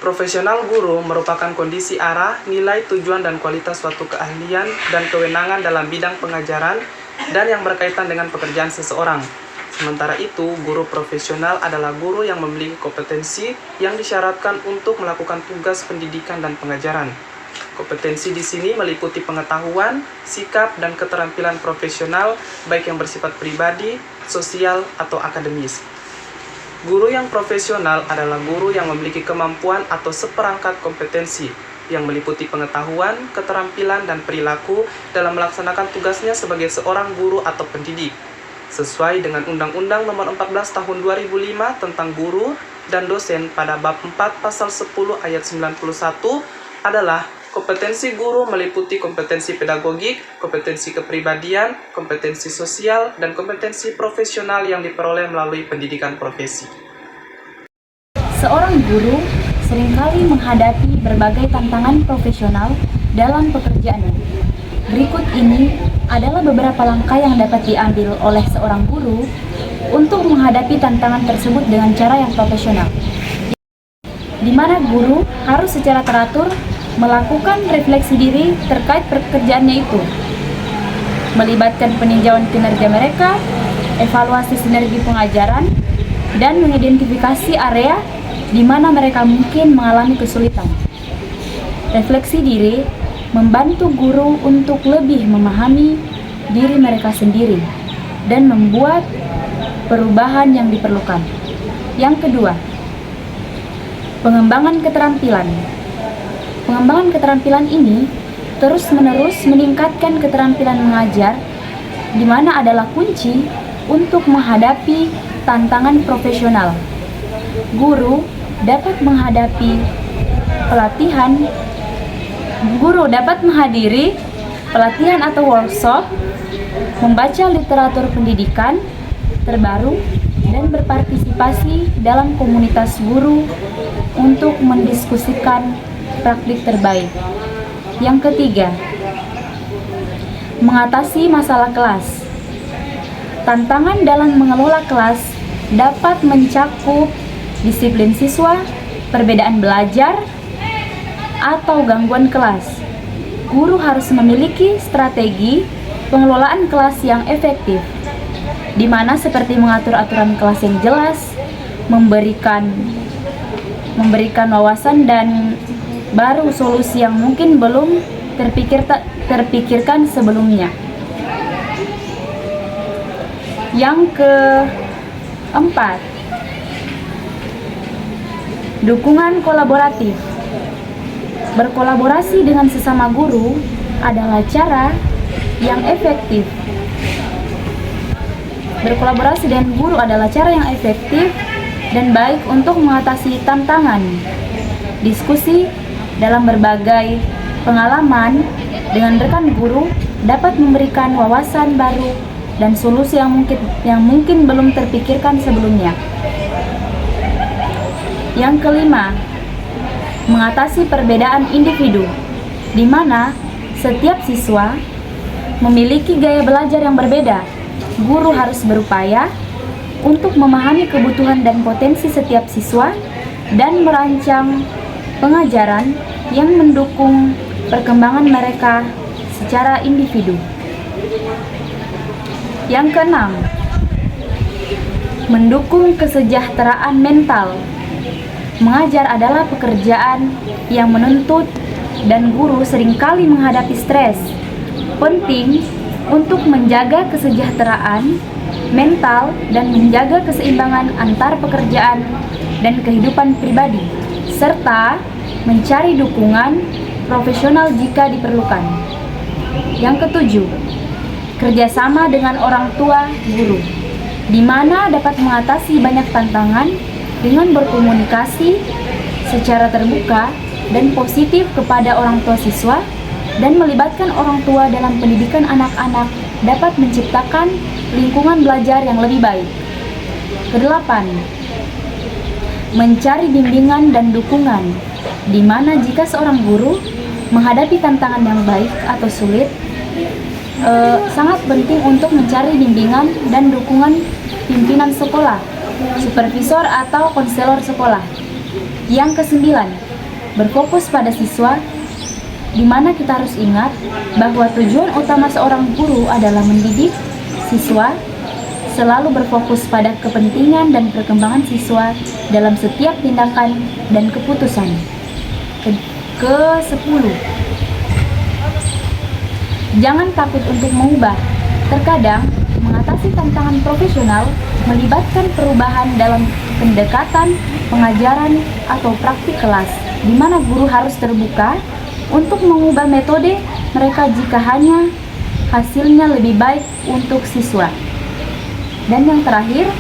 Profesional guru merupakan kondisi arah, nilai, tujuan, dan kualitas suatu keahlian dan kewenangan dalam bidang pengajaran dan yang berkaitan dengan pekerjaan seseorang. Sementara itu, guru profesional adalah guru yang memiliki kompetensi yang disyaratkan untuk melakukan tugas pendidikan dan pengajaran. Kompetensi di sini meliputi pengetahuan, sikap, dan keterampilan profesional, baik yang bersifat pribadi, sosial, atau akademis. Guru yang profesional adalah guru yang memiliki kemampuan atau seperangkat kompetensi yang meliputi pengetahuan, keterampilan, dan perilaku dalam melaksanakan tugasnya sebagai seorang guru atau pendidik. Sesuai dengan Undang-Undang Nomor 14 Tahun 2005 tentang guru dan dosen pada bab 4 pasal 10 ayat 91 adalah kompetensi guru meliputi kompetensi pedagogik, kompetensi kepribadian, kompetensi sosial, dan kompetensi profesional yang diperoleh melalui pendidikan profesi. Seorang guru seringkali menghadapi berbagai tantangan profesional dalam pekerjaannya. Berikut ini adalah beberapa langkah yang dapat diambil oleh seorang guru untuk menghadapi tantangan tersebut dengan cara yang profesional, di mana guru harus secara teratur melakukan refleksi diri terkait pekerjaannya itu, melibatkan peninjauan kinerja mereka, evaluasi sinergi pengajaran, dan mengidentifikasi area di mana mereka mungkin mengalami kesulitan. Refleksi diri membantu guru untuk lebih memahami diri mereka sendiri dan membuat perubahan yang diperlukan. Yang kedua, pengembangan keterampilan. Pengembangan keterampilan ini terus-menerus meningkatkan keterampilan mengajar, di mana adalah kunci untuk menghadapi tantangan profesional. Guru dapat menghadiri pelatihan atau workshop, membaca literatur pendidikan terbaru, dan berpartisipasi dalam komunitas guru untuk mendiskusikan praktik terbaik. Yang ketiga, mengatasi masalah kelas. Tantangan dalam mengelola kelas dapat mencakup disiplin siswa, perbedaan belajar, atau gangguan kelas. Guru harus memiliki strategi pengelolaan kelas yang efektif, di mana seperti mengatur aturan kelas yang jelas, memberikan wawasan dan baru solusi yang mungkin belum terpikirkan sebelumnya. Yang keempat, dukungan kolaboratif. Berkolaborasi dengan sesama guru adalah cara yang efektif. Berkolaborasi dengan guru adalah cara yang efektif dan baik untuk mengatasi tantangan. Diskusi dalam berbagai pengalaman dengan rekan guru dapat memberikan wawasan baru dan solusi yang mungkin belum terpikirkan sebelumnya. Yang kelima, mengatasi perbedaan individu, di mana setiap siswa memiliki gaya belajar yang berbeda. Guru harus berupaya untuk memahami kebutuhan dan potensi setiap siswa dan merancang pengajaran yang mendukung perkembangan mereka secara individu. Yang keenam, mendukung kesejahteraan mental. Mengajar adalah pekerjaan yang menuntut dan guru seringkali menghadapi stres. Penting untuk menjaga kesejahteraan mental dan menjaga keseimbangan antar pekerjaan dan kehidupan pribadi, serta mencari dukungan profesional jika diperlukan. Yang ketujuh, kerjasama dengan orang tua guru, di mana dapat mengatasi banyak tantangan dengan berkomunikasi secara terbuka dan positif kepada orang tua siswa, dan melibatkan orang tua dalam pendidikan anak-anak dapat menciptakan lingkungan belajar yang lebih baik. Kedelapan, mencari bimbingan dan dukungan, di mana jika seorang guru menghadapi tantangan yang baik atau sulit, sangat penting untuk mencari bimbingan dan dukungan pimpinan sekolah, supervisor atau konselor sekolah. Yang kesembilan, berfokus pada siswa, di mana kita harus ingat bahwa tujuan utama seorang guru adalah mendidik siswa, selalu berfokus pada kepentingan dan perkembangan siswa dalam setiap tindakan dan keputusan. Ke-10, jangan takut untuk mengubah. Terkadang, mengatasi tantangan profesional melibatkan perubahan dalam pendekatan, pengajaran, atau praktik kelas, di mana guru harus terbuka untuk mengubah metode mereka jika hanya hasilnya lebih baik untuk siswa. Dan yang terakhir,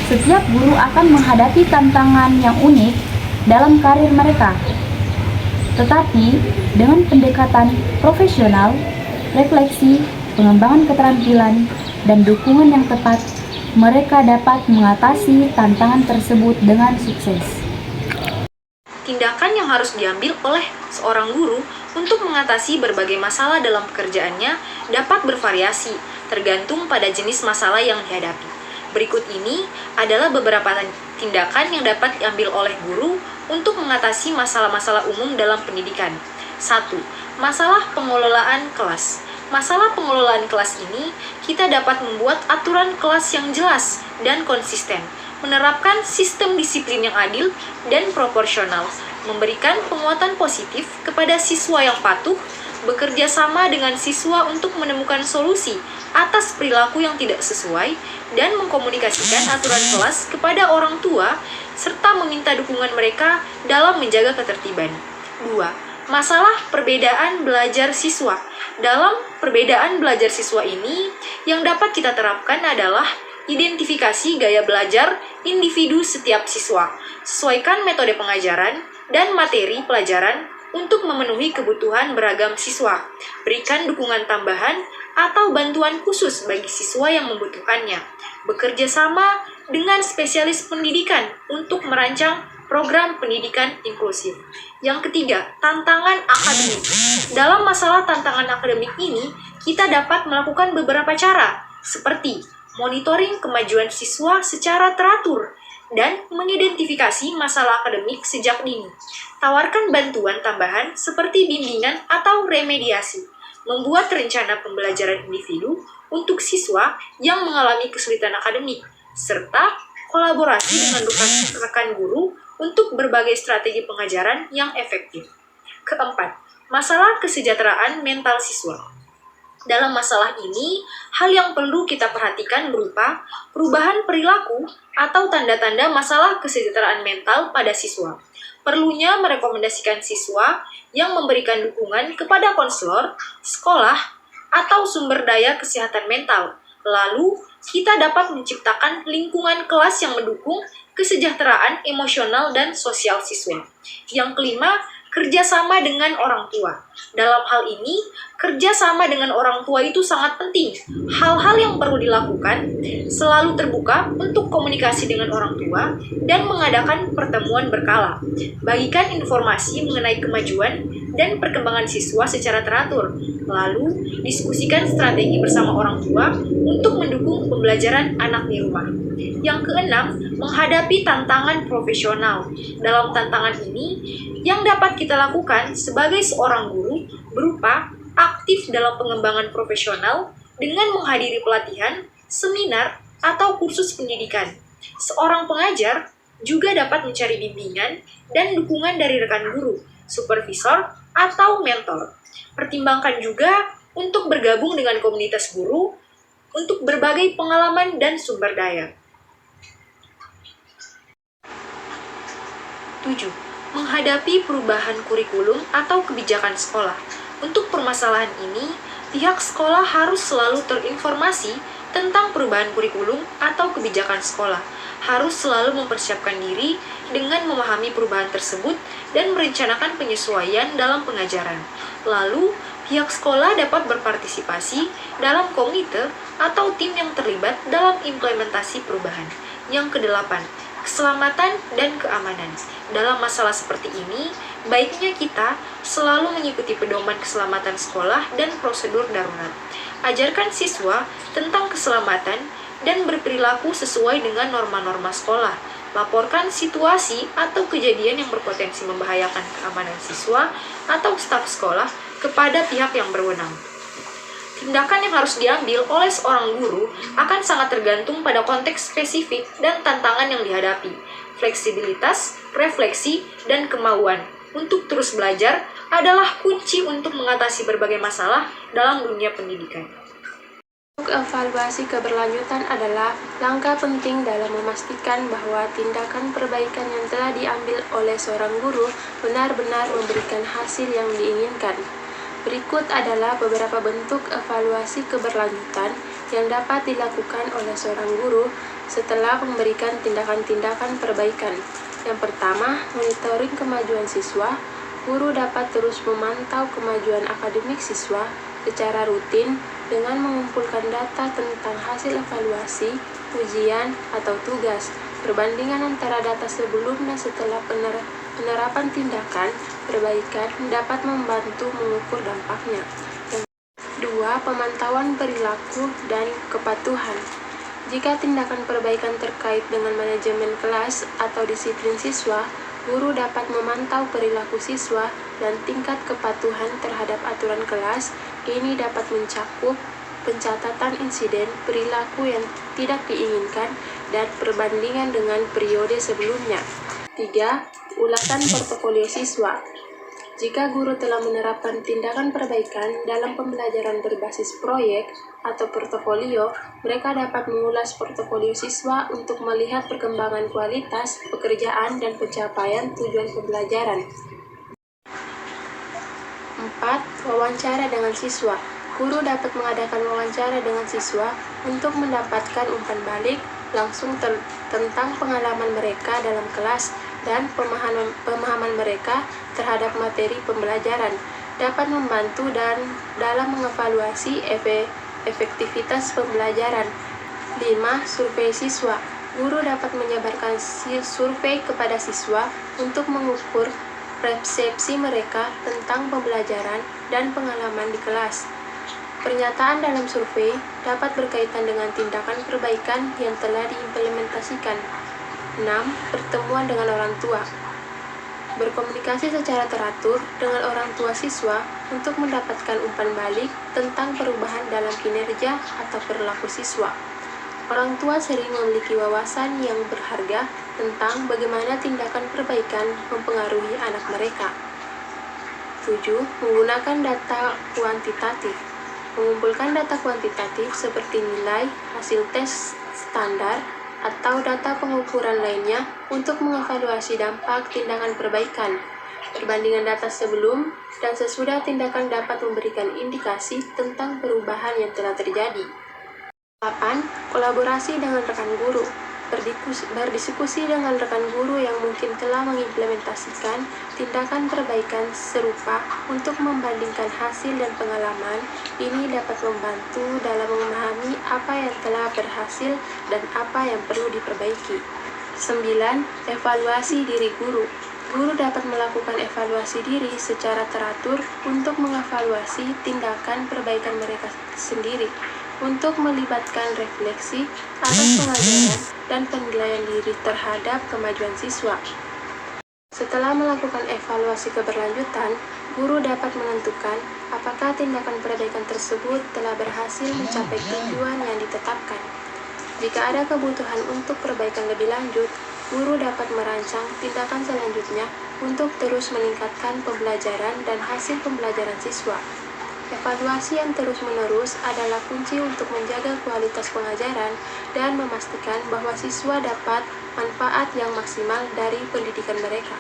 setiap guru akan menghadapi tantangan yang unik dalam karir mereka. Tetapi, dengan pendekatan profesional, refleksi, pengembangan keterampilan, dan dukungan yang tepat, mereka dapat mengatasi tantangan tersebut dengan sukses. Tindakan yang harus diambil oleh seorang guru untuk mengatasi berbagai masalah dalam pekerjaannya dapat bervariasi, tergantung pada jenis masalah yang dihadapi. Berikut ini adalah beberapa tindakan yang dapat diambil oleh guru untuk mengatasi masalah-masalah umum dalam pendidikan. 1. Masalah pengelolaan kelas. Masalah pengelolaan kelas ini, kita dapat membuat aturan kelas yang jelas dan konsisten, menerapkan sistem disiplin yang adil dan proporsional, memberikan penguatan positif kepada siswa yang patuh, bekerja sama dengan siswa untuk menemukan solusi atas perilaku yang tidak sesuai, dan mengkomunikasikan aturan kelas kepada orang tua, serta meminta dukungan mereka dalam menjaga ketertiban. 2. Masalah perbedaan belajar siswa. Dalam perbedaan belajar siswa ini, yang dapat kita terapkan adalah identifikasi gaya belajar individu setiap siswa, sesuaikan metode pengajaran dan materi pelajaran untuk memenuhi kebutuhan beragam siswa, berikan dukungan tambahan atau bantuan khusus bagi siswa yang membutuhkannya, bekerja sama dengan spesialis pendidikan untuk merancang program pendidikan inklusif. Yang ketiga, tantangan akademik. Dalam masalah tantangan akademik ini, kita dapat melakukan beberapa cara, seperti monitoring kemajuan siswa secara teratur, dan mengidentifikasi masalah akademik sejak dini. Tawarkan bantuan tambahan seperti bimbingan atau remediasi. Membuat rencana pembelajaran individu untuk siswa yang mengalami kesulitan akademik, serta kolaborasi dengan rekan guru untuk berbagai strategi pengajaran yang efektif. Keempat, masalah kesejahteraan mental siswa. Dalam masalah ini, hal yang perlu kita perhatikan berupa perubahan perilaku atau tanda-tanda masalah kesejahteraan mental pada siswa. Perlunya merekomendasikan siswa yang memberikan dukungan kepada konselor, sekolah, atau sumber daya kesehatan mental. Lalu, kita dapat menciptakan lingkungan kelas yang mendukung kesejahteraan emosional dan sosial siswa. Yang kelima, kerjasama dengan orang tua. Dalam hal ini, kerjasama dengan orang tua itu sangat penting. Hal-hal yang perlu dilakukan selalu terbuka untuk komunikasi dengan orang tua dan mengadakan pertemuan berkala. Bagikan informasi mengenai kemajuan dan perkembangan siswa secara teratur. Lalu, diskusikan strategi bersama orang tua untuk mendukung pembelajaran anak di rumah. Yang keenam, menghadapi tantangan profesional. Dalam tantangan ini, yang dapat kita lakukan sebagai seorang guru berupa aktif dalam pengembangan profesional dengan menghadiri pelatihan, seminar, atau kursus pendidikan. Seorang pengajar juga dapat mencari bimbingan dan dukungan dari rekan guru, supervisor, atau mentor. Pertimbangkan juga untuk bergabung dengan komunitas guru untuk berbagai pengalaman dan sumber daya. 7. Menghadapi perubahan kurikulum atau kebijakan sekolah. Untuk permasalahan ini, pihak sekolah harus selalu terinformasi tentang perubahan kurikulum atau kebijakan sekolah. Harus selalu mempersiapkan diri dengan memahami perubahan tersebut dan merencanakan penyesuaian dalam pengajaran. Lalu, pihak sekolah dapat berpartisipasi dalam komite atau tim yang terlibat dalam implementasi perubahan. Yang kedelapan, keselamatan dan keamanan. Dalam masalah seperti ini, baiknya kita selalu mengikuti pedoman keselamatan sekolah dan prosedur darurat. Ajarkan siswa tentang keselamatan dan berperilaku sesuai dengan norma-norma sekolah. Laporkan situasi atau kejadian yang berpotensi membahayakan keamanan siswa atau staf sekolah kepada pihak yang berwenang. Tindakan yang harus diambil oleh seorang guru akan sangat tergantung pada konteks spesifik dan tantangan yang dihadapi. Fleksibilitas, refleksi, dan kemauan untuk terus belajar adalah kunci untuk mengatasi berbagai masalah dalam dunia pendidikan. Evaluasi keberlanjutan adalah langkah penting dalam memastikan bahwa tindakan perbaikan yang telah diambil oleh seorang guru benar-benar memberikan hasil yang diinginkan. Berikut adalah beberapa bentuk evaluasi keberlanjutan yang dapat dilakukan oleh seorang guru setelah memberikan tindakan-tindakan perbaikan. Yang pertama, monitoring kemajuan siswa. Guru dapat terus memantau kemajuan akademik siswa secara rutin dengan mengumpulkan data tentang hasil evaluasi, ujian, atau tugas. Perbandingan antara data sebelum dan setelah penerapan tindakan perbaikan dapat membantu mengukur dampaknya. Yang kedua, pemantauan perilaku dan kepatuhan. Jika tindakan perbaikan terkait dengan manajemen kelas atau disiplin siswa, guru dapat memantau perilaku siswa dan tingkat kepatuhan terhadap aturan kelas. Ini dapat mencakup pencatatan insiden perilaku yang tidak diinginkan dan perbandingan dengan periode sebelumnya. 3. Ulasan portofolio siswa. Jika guru telah menerapkan tindakan perbaikan dalam pembelajaran berbasis proyek atau portofolio, mereka dapat mengulas portofolio siswa untuk melihat perkembangan kualitas, pekerjaan, dan pencapaian tujuan pembelajaran. 4. Wawancara dengan siswa. Guru dapat mengadakan wawancara dengan siswa untuk mendapatkan umpan balik langsung tentang pengalaman mereka dalam kelas dan pemahaman mereka terhadap materi pembelajaran, dapat membantu dalam mengevaluasi efektivitas pembelajaran. 5. Survei siswa. Guru dapat menyebarkan survei kepada siswa untuk mengukur persepsi mereka tentang pembelajaran dan pengalaman di kelas. Pernyataan dalam survei dapat berkaitan dengan tindakan perbaikan yang telah diimplementasikan. 6. Pertemuan dengan orang tua. Berkomunikasi secara teratur dengan orang tua siswa untuk mendapatkan umpan balik tentang perubahan dalam kinerja atau perilaku siswa. Orang tua sering memiliki wawasan yang berharga tentang bagaimana tindakan perbaikan mempengaruhi anak mereka. 7. Menggunakan data kuantitatif. Mengumpulkan data kuantitatif seperti nilai, hasil tes standar, atau data pengukuran lainnya untuk mengevaluasi dampak tindakan perbaikan. Perbandingan data sebelum dan sesudah tindakan dapat memberikan indikasi tentang perubahan yang telah terjadi. 8. Kolaborasi dengan rekan guru. Berdiskusi dengan rekan guru yang mungkin telah mengimplementasikan tindakan perbaikan serupa untuk membandingkan hasil dan pengalaman. Ini dapat membantu dalam memahami apa yang telah berhasil dan apa yang perlu diperbaiki. 9. Evaluasi diri guru. Guru dapat melakukan evaluasi diri secara teratur untuk mengevaluasi tindakan perbaikan mereka sendiri, untuk melibatkan refleksi atas pengajaran dan penilaian diri terhadap kemajuan siswa. Setelah melakukan evaluasi keberlanjutan, guru dapat menentukan apakah tindakan perbaikan tersebut telah berhasil mencapai tujuan yang ditetapkan. Jika ada kebutuhan untuk perbaikan lebih lanjut, guru dapat merancang tindakan selanjutnya untuk terus meningkatkan pembelajaran dan hasil pembelajaran siswa. Evaluasi yang terus-menerus adalah kunci untuk menjaga kualitas pengajaran dan memastikan bahwa siswa dapat manfaat yang maksimal dari pendidikan mereka.